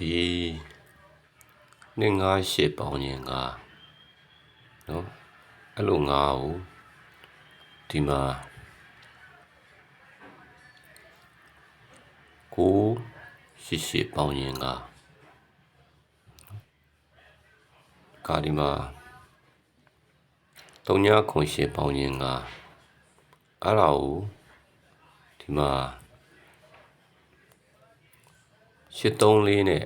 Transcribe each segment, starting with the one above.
ဒီနှစ်ငါးရှစ်ပေါင်းရင်ငါနော်အဲ့လိုငါ့ကိုဒီမှာကိုရှစ်ရှစ်ပေါင်းရင်ငါကာဒီမှာ3ညခွန်ရှစ်ပေါင်းရင်ငါအဲ့ဒါကိုဒီမှာ834နဲ့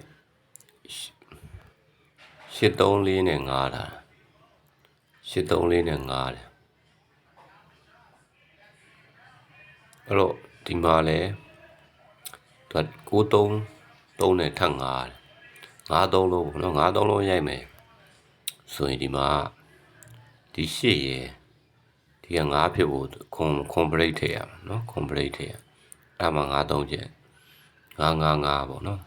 834နဲ့ငါတာ834နဲ့ငါတယ်အဲ့တော့ဒီမှာလဲသူ933နဲ့ထပ်ငါတယ်93လုံးပေါ့နော်93လုံးရိုက်မယ်ဆိုရင်ဒီမှာဒီ8ရယ်ဒီက9ဖြစ်ဖို့ခွန်ပရိတ်ထည့်ရမှာနော်ခွန်ပရိတ်ထည့်ရအဲ့မှာ93ကျက်955ပေါ့နော်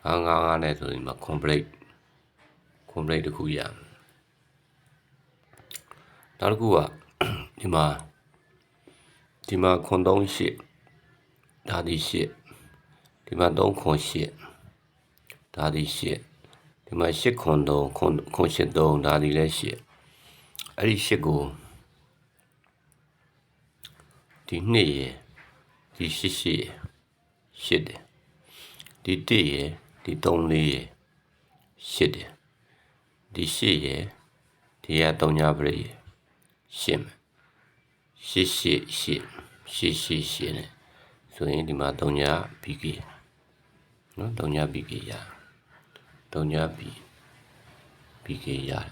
955နဲ့ဆိုရင်မှာခွန်ပရိတ်တစ်ခုရနောက်တစ်ခုကဒီမှာခွန်38ဒါဒီ8ဒီမှာ3ခွန်8ဒါဒီ8ဒီမှာ8ခွန်3ခွန်8 3ဒါဒီလည်း8အဲ့ဒီ8ကိုဒီ2ရယ်ဒီ8ရယ်8တယ်ဒီ1ရယ်ဒီ3 4ရယ်8တယ်ဒီ8ရယ်ဒီက3ညပရိတ်ရယ်8မယ်8နဲ့ဆိုရင်ဒီမှာ3ည BK နော်3ည BK ရ3ည BK ရတယ်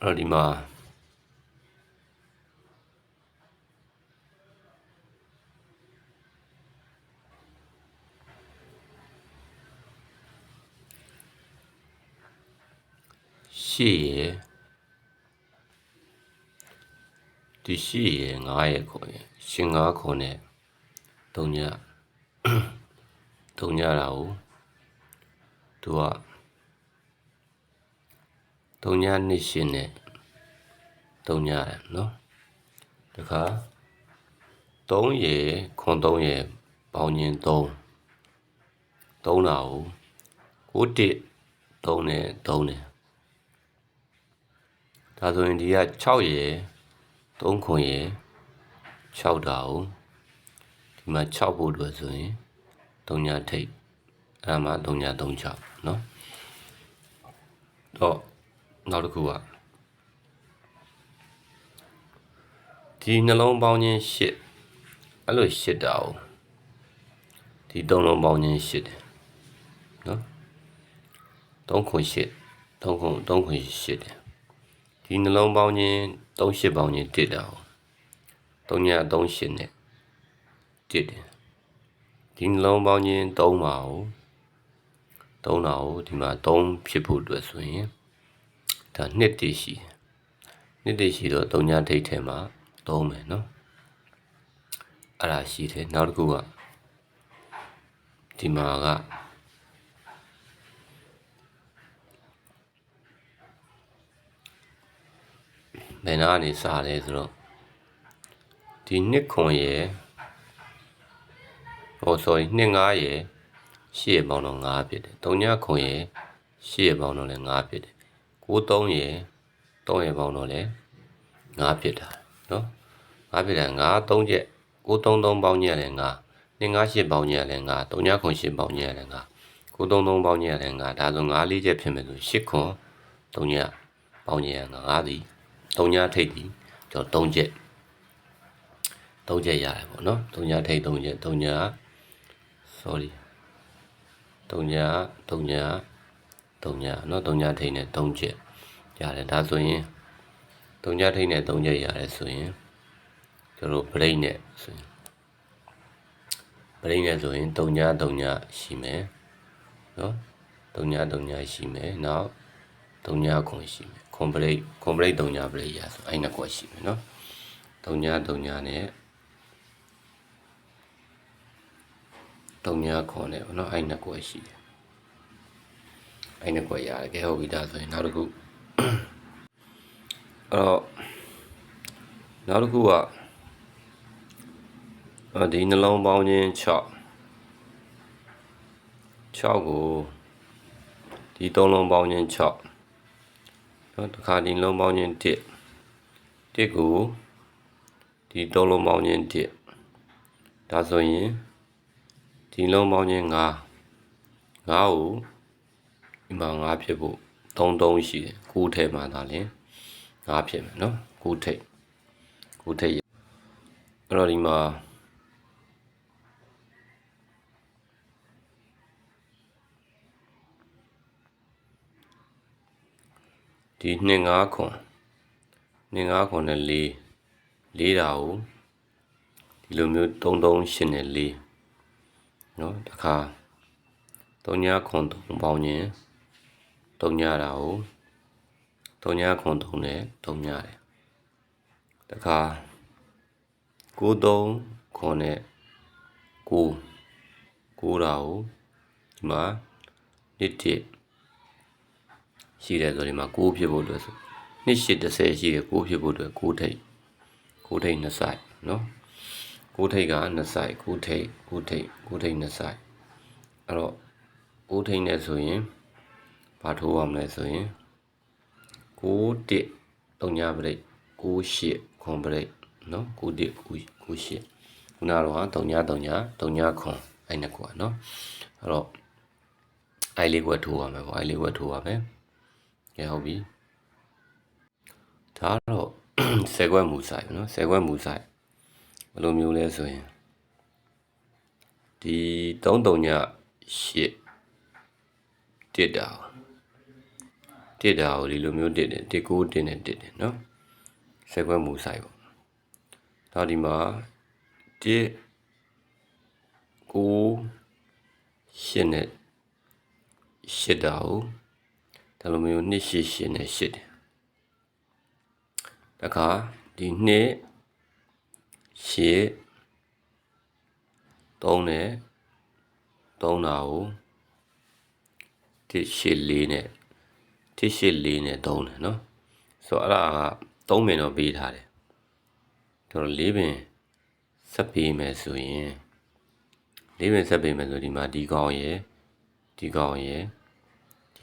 အဲ့တော့ဒီမှာ8ရယ်ဒီ8ရယ်9ရယ်ခွန်ရယ်ရှင်9ခွန်နဲ့3ညတာကိုသူက3ည2ရှင်းနဲ့3ညတယ်နော်တခါ3ရယ်ခွန်3ရယ်ပေါင်းရင်3တာကို9 1 3နဲ့3နဲ့ဒါဆိုရင်ဒီက6ရယ်3ခွန်ရယ်6တာကိုဒီမှာ6ဖို့အတွက်ဆိုရင်3ညထိပ်အဲ့မှာ3ည36เนาะတော့နောက်တစ်ခုကဒီနှလုံးပေါင်းခြင်း8အဲ့လို8တာကိုဒီ3လုံးပေါင်းခြင်း8တယ်เนาะ3ခွန်8 3ခွန်8တယ်ဒီနှလုံးပေါင်းခြင်း38ပေါင်းခြင်း1တာကို3ည38နဲ့1တယ်ဒီနှလုံးပေါင်းခြင်း3ပါကို3တာကိုဒီမှာ3ဖြစ်ဖို့အတွက်ဆိုရင်ဒါ2တည်ရှိ2တည်ရှိတော့3ညထိပ်ထဲမှာ3မယ်เนาะအဲ့ဒါရှိတယ်နောက်တစ်ခုကဒီမှာကဘယ်နာကနေစလဲဆိုတော့ဒီ2ခွန်ရယ်sorry 2 5ရယ်8ရယ်ပေါင်းတော့5ဖြစ်တယ်3ညခွန်ရယ်8ရယ်ပေါင်းတော့လည်း5ဖြစ်တယ်9 3ရယ်3ရယ်ပေါင်းတော့လည်း5ဖြစ်တာเนาะ5ဖြစ်တာ5 3ချက်9 3 3ပေါင်းညက်လည်း5 2 5 8ပေါင်းညက်လည်း5 3ညခွန်8ပေါင်းညက်လည်း5 9 3 3ပေါင်းညက်လည်း5ဒါဆို5 4ချက်ဖြစ်မယ်ဆို8ခွန်3ညပေါင်းညက်5သည်3ညထိပ်သည်ကျွန်တော်3ချက်ရတယ်ပေါ့နော်3ညထိပ်3ချက်3ည sorry 3ညနော်3ညထိပ်နဲ့3ချက်ရတယ်ဒါဆိုရင်3ညထိပ်နဲ့3ချက်ရတယ်ဆိုရင်ကျွန်တော်ဗရိတ်နဲ့ဆိုရင်3ညရှိမယ်နော်3ညရှိမယ်နောက်3ညခွန်ရှိမယ်ခွန်ပရိတ်3ညပရိတ်ရဆိုအဲ့နှစ်ခွက်ရှိမယ်နော်3ညနဲ့3ညခွန်နဲ့ပေါ့နော်အဲ့နှစ်ခွက်ရှိတယ်အဲ့နှစ်ခွက်ရတယ်ကဲဟုတ်ပြီဒါဆိုရင်နောက်တစ်ခုအဲ့တော့နောက်တစ်ခုကဒီနှလုံးပေါင်းခြင်း6 6ကိုဒီ3လုံးပေါင်းခြင်း6နော်တစ်ခါဒီလုံးပေါင်းခြင်း1ကိုဒီ3လုံးပေါင်းခြင်း1ဒါဆိုရင်ဒီလုံးပေါင်းခြင်း5ကိုဒီမှာ5ဖြစ်ဖို့3ရှိတယ်9ထဲမှာဒါလင်5ဖြစ်မယ်နော်9ထိပ်အဲ့တော့ဒီမှာဒီ2 5ခွန်နဲ့4တာကိုဒီလိုမျိုး3 8နဲ့4နော်တခါ3 ခွန်3ပေါင်းခြင်း3ညတာကို3 ခွန်3နဲ့3ညတယ်တခါ9 ခွန်နဲ့9တာကိုဒီမှာ1ရှိတယ်ဆိုဒီမှာ9ဖြစ်ဖို့အတွက်ဆို2 8 10ရှိတယ်9ဖြစ်ဖို့အတွက်9ထိပ်2 ဆိုင်နော်9ထိပ်က2ဆိုင်9ထိပ်2ဆိုင်အဲ့တော့9ထိပ်နဲ့ဆိုရင်ဘာထိုးရမလဲဆိုရင်9 1 3ညပရိတ်9 8ခွန်ပရိတ်နော်9 1 9 8ခုနကတော့3ညခွန်အဲ့နှစ်ခုอ่ะနော်အဲ့တော့အဲ့လေးကွက်ထိုးရမယ်ပေါ့အဲ့လေးကွက်ထိုးရမယ်ကဲဟုတ်ပြီဒါတော့10ခွက်မူဆိုင်နော်10ခွက်မူဆိုင်ဘယ်လိုမျိုးလဲဆိုရင်ဒီ3 ည8တစ်တာကိုဒီလိုမျိုးတစ်တယ်1 9တစ်နဲ့တစ်တယ်နော်10ခွက်မူဆိုင်ပေါ့ဒါဒီမှာ1 9 8နဲ့8တာကိုဒါလိုမျိုး2 8 8နဲ့8တယ်တခါဒီ2 8 3နဲ့3တာကို1 8 4နဲ့1 8 4နဲ့3တယ်နော်ဆိုတော့အဲ့ဒါက3ပင်တော့ပေးထားတယ်ကျွန်တော်4ပင်ဆက်ပေးမယ်ဆိုရင်4ပင်ဆက်ပေးမယ်ဆိုဒီမှာဒီကောင်ရယ်ဒီ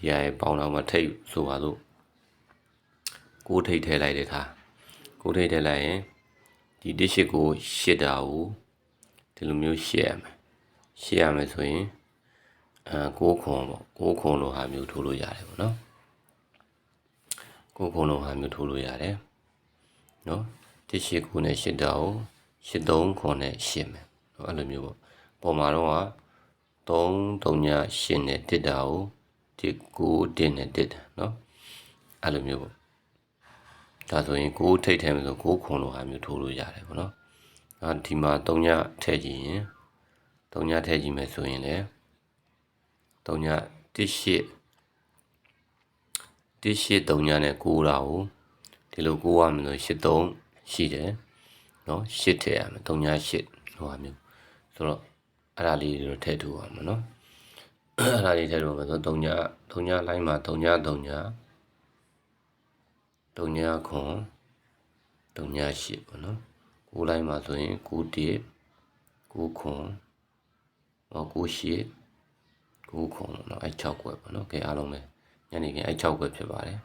ရယ်ပေါင်းတော့မှထိပ်ဆိုပါလို့9ထိပ်ထည့်လိုက်တယ်ထား9ထိပ်ထည့်လိုက်ရင်ဒီ1 8ကို8တာကိုဒီလိုမျိုးရှေ့ရမယ်ဆိုရင်9ခွန်ပေါ့9ခွန်လိုဟာမျိုးထိုးလို့ရတယ်ပေါ့နော်9ခွန်လိုဟာမျိုးထိုးလို့ရတယ်နော်1 8 9နဲ့8တာကို8 3ခွန်နဲ့8မယ်နော်အဲ့လိုမျိုးပေါ့ပုံမှာတော့3 3 8နဲ့1တာကို1 9 1နဲ့1တာနော်အဲ့လိုမျိုးပေါ့ဒါဆိုရင်9ထိပ်ထဲမှာဆို9ခွန်လိုဟာမျိုးထိုးလို့ရတယ်ပေါ့နော်ဒီမှာ3ညထည့်ကြည့်ရင်3ညထည့်ကြည့်မယ်ဆိုရင်လေ3ည1 8 3ညနဲ့9တာကိုဒီလို9ရမယ်ဆို8 3ရှိတယ်နော်8ထည့်ရမယ်3ည8ဟိုဟာမျိုးဆိုတော့အဲ့ဒါလေးတွေထည့်ထိုးရမယ်နော်အဲ့ဒါလေးထည့်ထိုးမယ်ဆို3ညလိုင်းမှာ3ညခွန်3ည8ပေါ့နော်9လိုင်းမှာဆိုရင်9 1 9ခွန်9 8 9ခွန်เนาะအဲ့6ခွက်ပေါ့နော်ကဲအားလုံးပဲညနေခင်းအဲ့6ခွက်ဖြစ်ပါတယ်